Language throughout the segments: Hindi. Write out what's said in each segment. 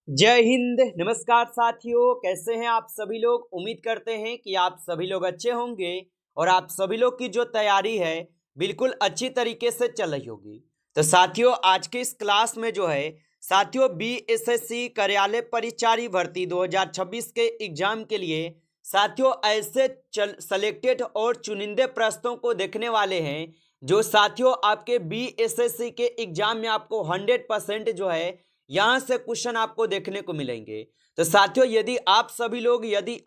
जय हिंद। नमस्कार साथियों, कैसे हैं आप सभी लोग। उम्मीद करते हैं कि आप सभी लोग अच्छे होंगे और आप सभी लोग की जो तैयारी है बिल्कुल अच्छी तरीके से चल रही होगी। तो साथियों, आज के इस क्लास में जो है साथियों बीएसएससी कार्यालय परिचारी भर्ती 2026 के एग्जाम के लिए साथियों ऐसे सेलेक्टेड और चुनिंदे प्रश्नों को देखने वाले हैं जो साथियों आपके बीएसएससी के एग्जाम में आपको 100% जो है यहां से क्वेश्चन आपको देखने को मिलेंगे। तो साथियों, यदि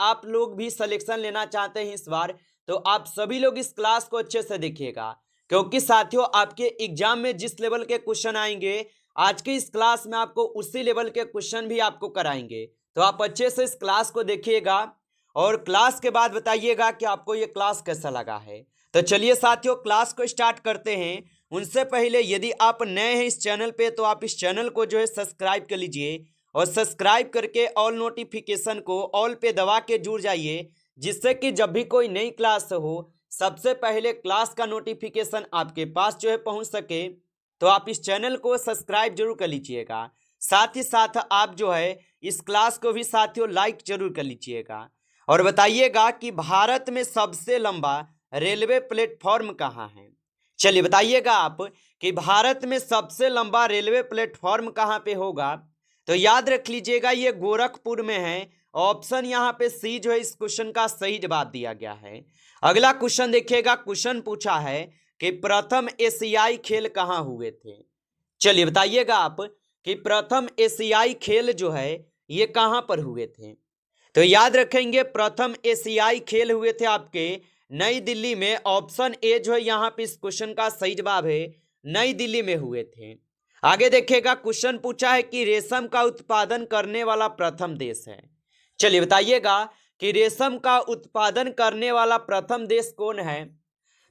आप लोग भी सिलेक्शन लेना चाहते हैं इस बार, तो आप सभी लोग इस क्लास को अच्छे से देखिएगा, क्योंकि साथियों आपके एग्जाम में जिस लेवल के क्वेश्चन आएंगे आज के इस क्लास में आपको उसी लेवल के क्वेश्चन भी आपको कराएंगे। तो आप अच्छे से इस क्लास को देखिएगा और क्लास के बाद बताइएगा कि आपको ये क्लास कैसा लगा है। तो चलिए साथियों, क्लास को स्टार्ट करते हैं। उनसे पहले यदि आप नए हैं इस चैनल पे तो आप इस चैनल को जो है सब्सक्राइब कर लीजिए और सब्सक्राइब करके ऑल नोटिफिकेशन को ऑल पे दबा के जुड़ जाइए, जिससे कि जब भी कोई नई क्लास हो सबसे पहले क्लास का नोटिफिकेशन आपके पास जो है पहुंच सके। तो आप इस चैनल को सब्सक्राइब जरूर कर लीजिएगा। साथ ही साथ आप जो है इस क्लास को भी साथियों लाइक जरूर कर लीजिएगा और बताइएगा कि भारत में सबसे लंबा रेलवे प्लेटफॉर्म कहाँ है। चलिए बताइएगा आप कि भारत में सबसे लंबा रेलवे प्लेटफॉर्म कहाँ पे होगा। तो याद रख लीजिएगा ये गोरखपुर में है। ऑप्शन यहाँ पे सी जो है इस क्वेश्चन का सही जवाब दिया गया है। अगला क्वेश्चन देखिएगा, क्वेश्चन पूछा है कि प्रथम एशियाई खेल कहाँ हुए थे। चलिए बताइएगा आप कि प्रथम एशियाई खेल जो है ये कहाँ पर हुए थे। तो याद रखेंगे प्रथम एशियाई खेल हुए थे आपके नई दिल्ली में। ऑप्शन ए जो है यहाँ पे इस क्वेश्चन का सही जवाब है, नई दिल्ली में हुए थे। आगे देखिएगा, क्वेश्चन पूछा है कि रेशम का उत्पादन करने वाला प्रथम देश है। चलिए बताइएगा कि रेशम का उत्पादन करने वाला प्रथम देश कौन है।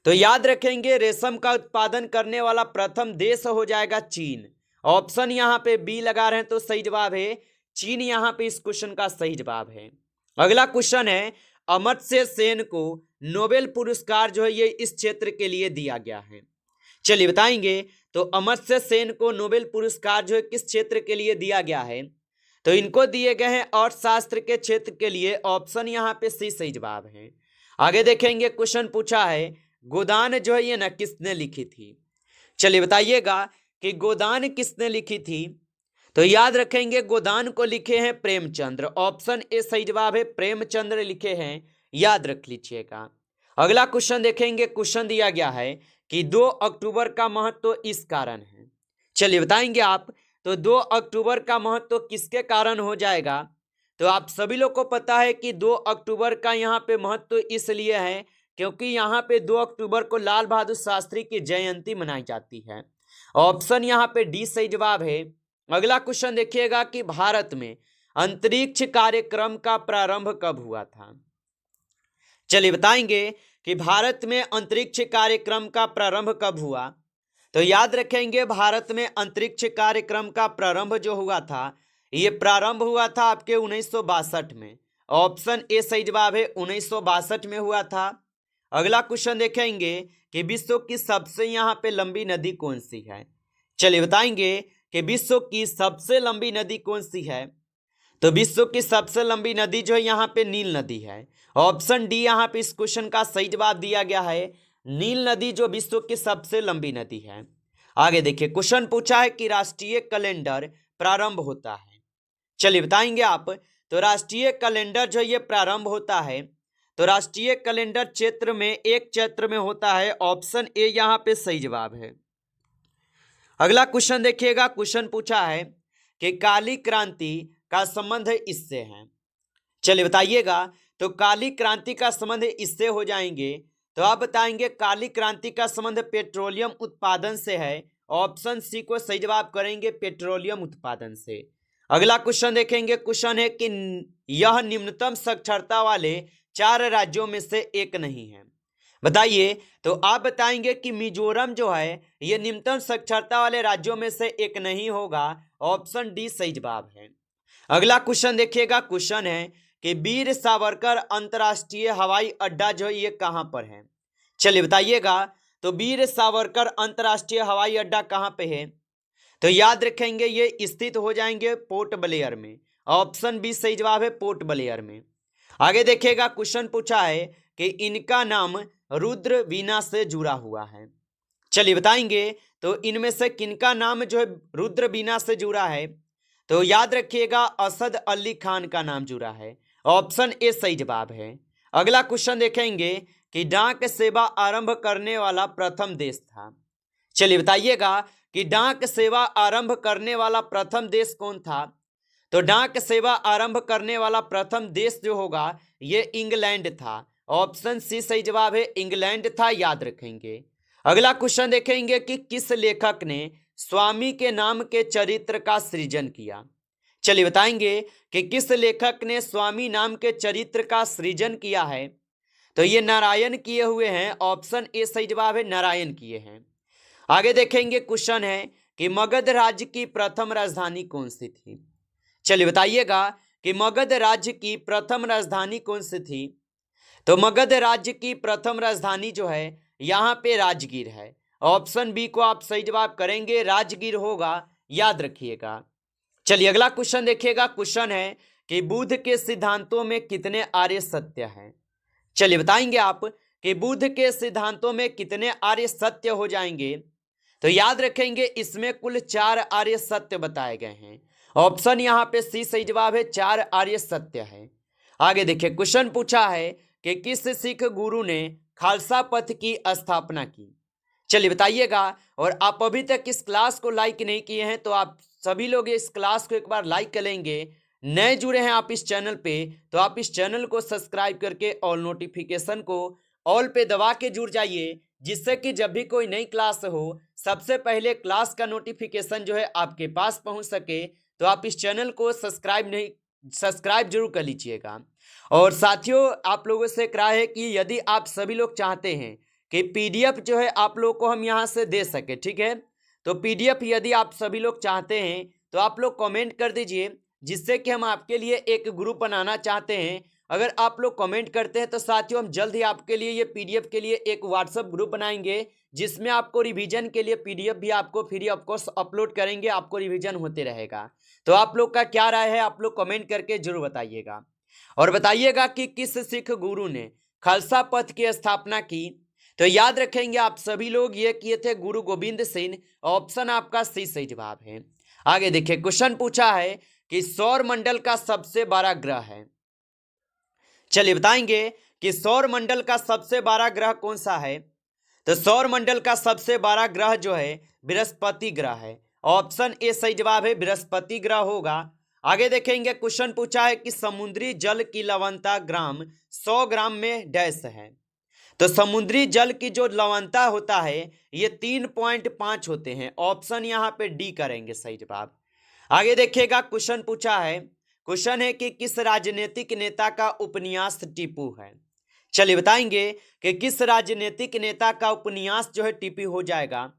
तो याद रखेंगे रेशम का उत्पादन करने वाला प्रथम देश हो जाएगा चीन। ऑप्शन यहाँ पे बी लगा रहे हैं तो सही जवाब है चीन, यहाँ पे इस क्वेश्चन का सही जवाब है। अगला क्वेश्चन है, अमर्त्य सेन को नोबेल पुरस्कार जो है ये इस क्षेत्र के लिए दिया गया है। चलिए बताएंगे तो अमर्त्य सेन को नोबेल पुरस्कार जो है किस क्षेत्र के लिए दिया गया है। तो इनको दिए गए हैं अर्थशास्त्र के क्षेत्र के लिए। ऑप्शन यहाँ पे सी सही जवाब है। आगे देखेंगे, क्वेश्चन पूछा है गोदान जो है ये ना किसने लिखी थी। चलिए बताइएगा कि गोदान किसने लिखी थी। तो याद रखेंगे गोदान को लिखे हैं प्रेमचंद्र। ऑप्शन ए सही जवाब है, प्रेमचंद्र लिखे हैं, याद रख लीजिएगा। अगला क्वेश्चन देखेंगे, क्वेश्चन दिया गया है कि 2 अक्टूबर का महत्व इस कारण है। चलिए बताएंगे आप तो 2 अक्टूबर का महत्व किसके कारण हो जाएगा। तो आप सभी लोग को पता है कि 2 अक्टूबर का यहाँ पे महत्व इसलिए है क्योंकि यहाँ पे 2 अक्टूबर को लाल बहादुर शास्त्री की जयंती मनाई जाती है। ऑप्शन यहाँ पे डी सही जवाब है। अगला क्वेश्चन देखिएगा कि भारत में अंतरिक्ष कार्यक्रम का प्रारंभ कब हुआ था। चलिए बताएंगे कि भारत में अंतरिक्ष कार्यक्रम का प्रारंभ कब हुआ। तो याद रखेंगे भारत में अंतरिक्ष कार्यक्रम का प्रारंभ जो हुआ था ये प्रारंभ हुआ था आपके 1962 में। ऑप्शन ए सही जवाब है, 1962 में हुआ था। अगला क्वेश्चन देखेंगे कि विश्व की सबसे यहाँ पे लंबी नदी कौन सी है। चलिए बताएंगे कि विश्व की सबसे लंबी नदी कौन सी है। तो विश्व की सबसे लंबी नदी जो है यहाँ पे नील नदी है। ऑप्शन डी यहाँ पे इस क्वेश्चन का सही जवाब दिया गया है, नील नदी जो विश्व की सबसे लंबी नदी है। आगे देखिए, क्वेश्चन पूछा है कि राष्ट्रीय कैलेंडर प्रारंभ होता है। चलिए बताएंगे आप तो राष्ट्रीय कैलेंडर जो ये प्रारंभ होता है तो राष्ट्रीय कैलेंडर क्षेत्र में एक क्षेत्र में होता है। ऑप्शन ए यहाँ पे सही जवाब है। अगला क्वेश्चन देखिएगा, क्वेश्चन पूछा है कि काली क्रांति का संबंध इससे है। चलिए बताइएगा तो काली क्रांति का संबंध इससे हो जाएंगे। तो आप बताएंगे काली क्रांति का संबंध पेट्रोलियम उत्पादन से है। ऑप्शन सी को सही जवाब करेंगे, पेट्रोलियम उत्पादन से। अगला क्वेश्चन देखेंगे, क्वेश्चन है कि यह निम्नतम साक्षरता वाले 4 राज्यों में से एक नहीं है। बताइए तो आप बताएंगे कि मिजोरम जो है ये निम्नतम साक्षरता वाले राज्यों में से एक नहीं होगा। ऑप्शन डी सही जवाब है। अगला क्वेश्चन देखिएगा, क्वेश्चन है कि वीर सावरकर अंतर्राष्ट्रीय हवाई अड्डा जो ये कहां पर है। चलिए बताइएगा तो वीर सावरकर अंतर्राष्ट्रीय हवाई अड्डा कहां पे है। तो याद रखेंगे ये स्थित हो जाएंगे पोर्ट ब्लेयर में। ऑप्शन बी सही जवाब है, पोर्ट ब्लेयर में। आगे देखिएगा, क्वेश्चन पूछा है कि इनका नाम रुद्र वीणा से जुड़ा हुआ है। चलिए बताएंगे, तो इनमें से किनका नाम जो है रुद्र वीणा से जुड़ा है? तो याद रखिएगा असद अली खान का नाम जुड़ा है। ऑप्शन ए सही जवाब है। अगला क्वेश्चन देखेंगे कि डाक सेवा आरंभ करने वाला प्रथम देश था। चलिए बताइएगा कि डाक सेवा आरंभ करने वाला प्रथम देश कौन था? तो डाक सेवा आरंभ करने वाला प्रथम देश जो होगा ये इंग्लैंड था। ऑप्शन सी सही जवाब है, इंग्लैंड था, याद रखेंगे। अगला क्वेश्चन देखेंगे कि किस लेखक ने स्वामी के नाम के चरित्र का सृजन किया। चलिए बताएंगे कि किस लेखक ने स्वामी नाम के चरित्र का सृजन किया है। तो ये नारायण किए हुए हैं। ऑप्शन ए सही जवाब है, नारायण किए हैं। आगे देखेंगे, क्वेश्चन है कि मगध राज्य की प्रथम राजधानी कौन सी थी। चलिए बताइएगा कि मगध राज्य की प्रथम राजधानी कौन सी थी। तो मगध राज्य की प्रथम राजधानी जो है यहाँ पे राजगीर है। ऑप्शन बी को आप सही जवाब करेंगे, राजगीर होगा, याद रखिएगा। चलिए अगला क्वेश्चन देखिएगा। क्वेश्चन है कि बुद्ध के सिद्धांतों में कितने आर्य सत्य हैं। चलिए बताएंगे आप कि बुद्ध के सिद्धांतों में कितने आर्य सत्य हो जाएंगे। तो याद रखेंगे इसमें कुल 4 आर्य सत्य बताए गए हैं। ऑप्शन यहाँ पे सी सही जवाब है, 4 आर्य सत्य है। आगे देखिए, क्वेश्चन पूछा है कि किस सिख गुरु ने खालसा पंथ की स्थापना की। चलिए बताइएगा। और आप अभी तक इस क्लास को लाइक नहीं किए हैं तो आप सभी लोग इस क्लास को एक बार लाइक कर लेंगे। नए जुड़े हैं आप इस चैनल पे तो आप इस चैनल को सब्सक्राइब करके और नोटिफिकेशन को ऑल पे दबा के जुड़ जाइए, जिससे कि जब भी कोई नई क्लास हो सबसे पहले क्लास का नोटिफिकेशन जो है आपके पास पहुंच सके। तो आप इस चैनल को सब्सक्राइब जरूर कर लीजिएगा। और साथियों, आप लोगों से एक राय है कि यदि आप सभी लोग चाहते हैं कि पीडीएफ जो है आप लोग को हम यहाँ से दे सके, ठीक है, तो पीडीएफ यदि आप सभी लोग चाहते हैं तो आप लोग कमेंट कर दीजिए, जिससे कि हम आपके लिए एक ग्रुप बनाना चाहते हैं। अगर आप लोग कमेंट करते हैं तो साथियों हम जल्द ही आपके लिए ये पीडीएफ के लिए एक व्हाट्सएप ग्रुप बनाएंगे, जिसमें आपको रिवीजन के लिए पीडीएफ भी आपको फ्री ऑफ कॉस्ट अपलोड करेंगे, आपको रिवीजन होते रहेगा। तो आप लोग का क्या राय है, आप लोग कमेंट करके जरूर बताइएगा। और बताइएगा कि किस सिख गुरु ने खालसा पंथ की स्थापना की। तो याद रखेंगे आप सभी लोग ये किए थे गुरु गोविंद सिंह। ऑप्शन आपका सी सही जवाब है। आगे देखिए, क्वेश्चन पूछा है कि सौर मंडल का सबसे बड़ा ग्रह है। चलिए बताएंगे कि सौर मंडल का सबसे बड़ा ग्रह कौन सा है। तो सौर मंडल का सबसे बड़ा ग्रह जो है बृहस्पति ग्रह है। ऑप्शन ए सही जवाब है, बृहस्पति ग्रह होगा। आगे देखेंगे, क्वेश्चन पूछा है कि समुद्री जल की लवणता ग्राम 100 ग्राम में डैश है। तो समुद्री जल की जो लवणता होता है ये 3.5 होते हैं। ऑप्शन यहाँ पे डी करेंगे सही जवाब। आगे देखिएगा, क्वेश्चन पूछा है, क्वेश्चन है कि किस राजनीतिक नेता का उपन्यास टीपू है। चलिए बताएंगे कि किस राजनीतिक नेता का उपन्यास जो है टीपू हो जाएगा।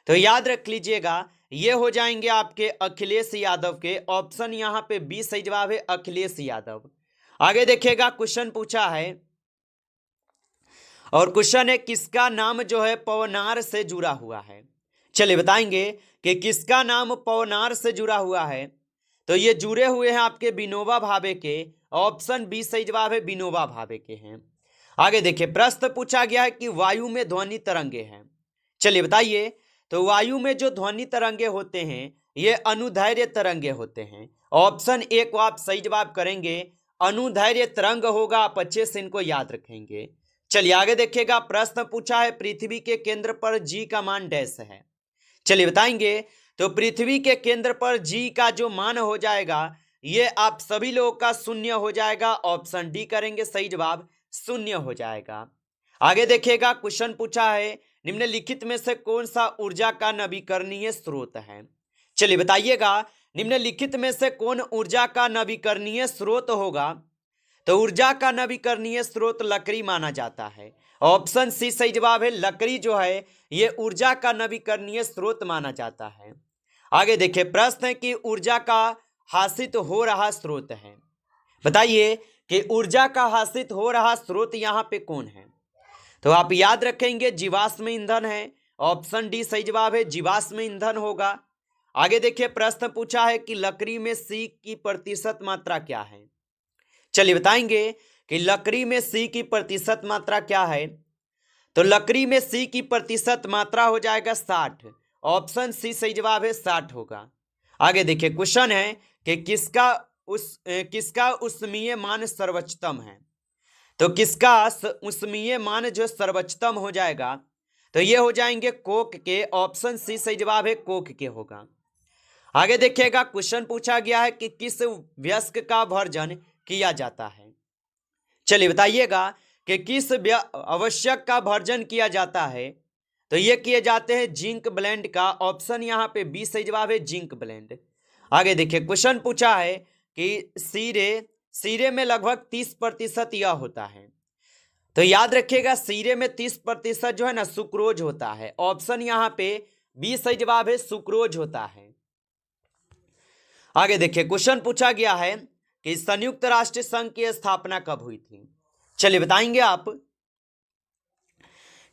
तो याद रख लीजिएगा ये हो जाएंगे आपके अखिलेश यादव के। ऑप्शन यहाँ पे बी सही जवाब है, अखिलेश यादव। आगे देखिएगा, क्वेश्चन पूछा है और क्वेश्चन है किसका नाम जो है पवनार से जुड़ा हुआ है। चलिए बताएंगे कि किसका नाम पवनार से जुड़ा हुआ है। तो ये जुड़े हुए हैं आपके विनोबा भावे के। ऑप्शन बी सही जवाब है, विनोबा भावे के हैं। आगे देखिए, प्रश्न पूछा गया है कि वायु में ध्वनि तरंगे हैं। चलिए बताइए, तो वायु में जो ध्वनि तरंगे होते हैं ये अनुदैर्घ्य तरंगे होते हैं। ऑप्शन ए को आप सही जवाब करेंगे, अनुदैर्घ्य तरंग होगा। आप अच्छे से इनको याद रखेंगे। चलिए आगे देखिएगा, प्रश्न पूछा है पृथ्वी के केंद्र पर जी का मान डैश है। चलिए बताएंगे, तो पृथ्वी के केंद्र पर जी का जो मान हो जाएगा ये आप सभी लोगों का 0 हो जाएगा। ऑप्शन डी करेंगे सही जवाब, 0 हो जाएगा। आगे देखिएगा, क्वेश्चन पूछा है निम्नलिखित में से कौन सा ऊर्जा का नवीकरणीय स्रोत है। चलिए बताइएगा, निम्नलिखित में से कौन ऊर्जा का नवीकरणीय स्रोत होगा। तो ऊर्जा का नवीकरणीय स्रोत लकड़ी माना जाता है। ऑप्शन सी सही जवाब है, लकड़ी जो है ये ऊर्जा का नवीकरणीय स्रोत माना जाता है। आगे देखिए, प्रश्न है कि ऊर्जा का हासिल हो रहा स्रोत है। बताइए कि ऊर्जा का हासिल हो रहा स्रोत यहाँ पे कौन है। तो आप याद रखेंगे जीवाश्म ईंधन है। ऑप्शन डी सही जवाब है, जीवाश्म ईंधन होगा। आगे देखिए प्रश्न पूछा है कि लकड़ी में सी की प्रतिशत मात्रा क्या है। चलिए बताएंगे कि लकड़ी में सी की प्रतिशत मात्रा क्या है। तो लकड़ी में सी की प्रतिशत मात्रा हो जाएगा 60। ऑप्शन सी सही जवाब है, 60 होगा। आगे देखिए क्वेश्चन है कि किसका उष्मीय मान सर्वोच्चतम है। तो किसका उष्मीय मान जो सर्वोच्चतम हो जाएगा, तो ये हो जाएंगे कोक के। ऑप्शन सी सही जवाब है, कोक के होगा। आगे देखिएगा क्वेश्चन पूछा गया है कि किस वयस्क का भर्जन किया जाता है। चलिए बताइएगा कि किस आवश्यक का भर्जन किया जाता है। तो ये किए जाते हैं जिंक ब्लेंड का। ऑप्शन यहाँ पे बी सही जवाब है, जिंक ब्लेंड। आगे देखिए क्वेश्चन पूछा है कि सीरे में लगभग 30% यह होता है। तो याद रखिएगा सीरे में 30% जो है ना सुक्रोज होता है। ऑप्शन यहाँ पे बी सही जवाब है, सुक्रोज होता है। आगे देखिए क्वेश्चन पूछा गया है कि संयुक्त राष्ट्र संघ की स्थापना कब हुई थी। चलिए बताएंगे आप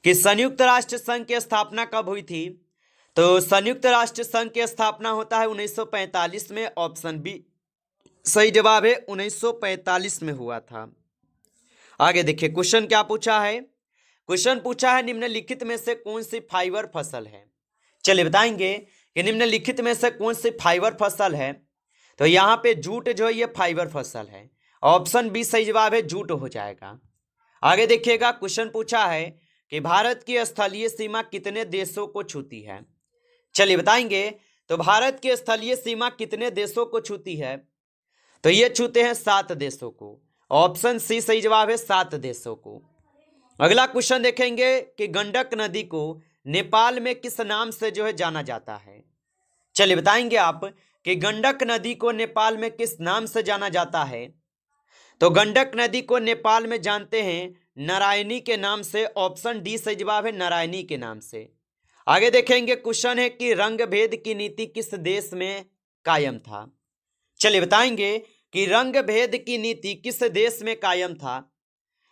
कि संयुक्त राष्ट्र संघ की स्थापना कब हुई थी। तो संयुक्त राष्ट्र संघ की स्थापना होता है 1945 में। ऑप्शन बी सही जवाब है, 1945 में हुआ था। आगे देखिए क्वेश्चन क्या पूछा है। क्वेश्चन पूछा है निम्नलिखित में से कौन सी फाइबर फसल है। चलिए बताएंगे कि निम्नलिखित में से कौन सी फाइबर फसल है। तो यहाँ पे जूट जो है ये फाइबर फसल है। ऑप्शन बी सही जवाब है, जूट हो जाएगा। आगे देखिएगा क्वेश्चन पूछा है कि भारत की स्थलीय सीमा कितने देशों को छूती है। चलिए बताएंगे तो भारत की स्थलीय सीमा कितने देशों को छूती है। तो ये छूते हैं 7 देशों को। ऑप्शन सी सही जवाब है, 7 देशों को। अगला क्वेश्चन देखेंगे कि गंडक नदी को नेपाल में किस नाम से जो है जाना जाता है। चलिए बताएंगे आप कि गंडक नदी को नेपाल में किस नाम से जाना जाता है। तो गंडक नदी को नेपाल में जानते हैं नारायणी के नाम से। ऑप्शन डी सही जवाब है, नारायणी के नाम से। आगे देखेंगे क्वेश्चन है कि रंग भेद की नीति किस देश में कायम था। चलिए बताएंगे कि रंग भेद की नीति किस देश में कायम था।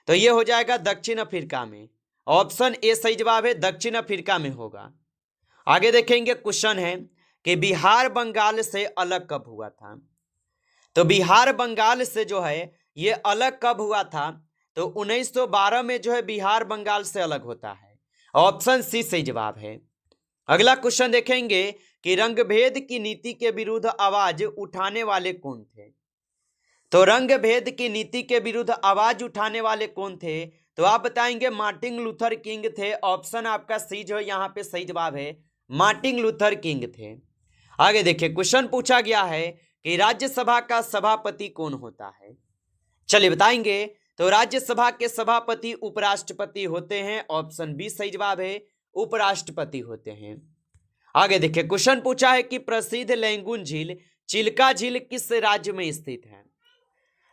तो ये हो जाएगा दक्षिण अफ्रीका में। ऑप्शन ए सही जवाब है, दक्षिण अफ्रीका में होगा। आगे देखेंगे क्वेश्चन है कि बिहार बंगाल से अलग कब हुआ था। तो बिहार बंगाल से जो है ये अलग कब हुआ था। तो 1912 में जो है बिहार बंगाल से अलग होता है। ऑप्शन सी सही जवाब है। अगला क्वेश्चन देखेंगे कि रंग भेद की नीति के विरुद्ध आवाज उठाने वाले कौन थे। तो रंग भेद की नीति के विरुद्ध आवाज उठाने वाले कौन थे। तो आप बताएंगे मार्टिन लूथर किंग थे। ऑप्शन आपका सी जो है यहाँ पे सही जवाब है, मार्टिन लूथर किंग थे। आगे देखिए क्वेश्चन पूछा गया है कि राज्यसभा का सभापति कौन होता है। चलिए बताएंगे तो राज्यसभा के सभापति उपराष्ट्रपति होते हैं। ऑप्शन बी सही जवाब है, उपराष्ट्रपति होते हैं। आगे देखिए क्वेश्चन पूछा है कि प्रसिद्ध लैंगून झील चिल्का झील किस राज्य में स्थित है।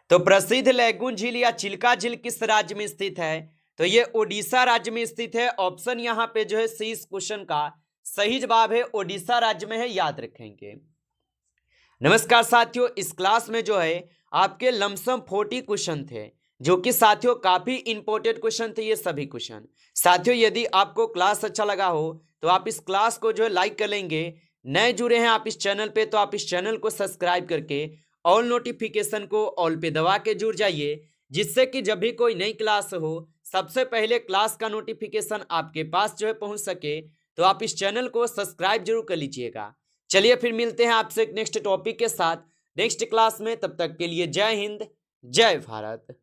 तो प्रसिद्ध लैंगून झील या चिल्का झील किस राज्य में स्थित है। तो ये ओडिशा राज्य में स्थित है। ऑप्शन यहाँ पे जो है सी इस क्वेश्चन का सही जवाब है, ओडिशा राज्य में है, याद रखेंगे। नमस्कार साथियों, इस क्लास में जो है आपके लमसम 40 क्वेश्चन थे जो कि साथियों काफी इंपॉर्टेंट क्वेश्चन थे ये सभी क्वेश्चन। साथियों यदि आपको क्लास अच्छा लगा हो तो आप इस क्लास को जो है लाइक कर लेंगे। नए जुड़े हैं आप इस चैनल पे तो आप इस चैनल को सब्सक्राइब करके ऑल नोटिफिकेशन को ऑल पे दबा के जुड़ जाइए, जिससे कि जब भी कोई नई क्लास हो सबसे पहले क्लास का नोटिफिकेशन आपके पास जो है पहुंच सके। तो आप इस चैनल को सब्सक्राइब जरूर कर लीजिएगा। चलिए फिर मिलते हैं आपसे एक नेक्स्ट टॉपिक के साथ नेक्स्ट क्लास में। तब तक के लिए जय हिंद, जय भारत।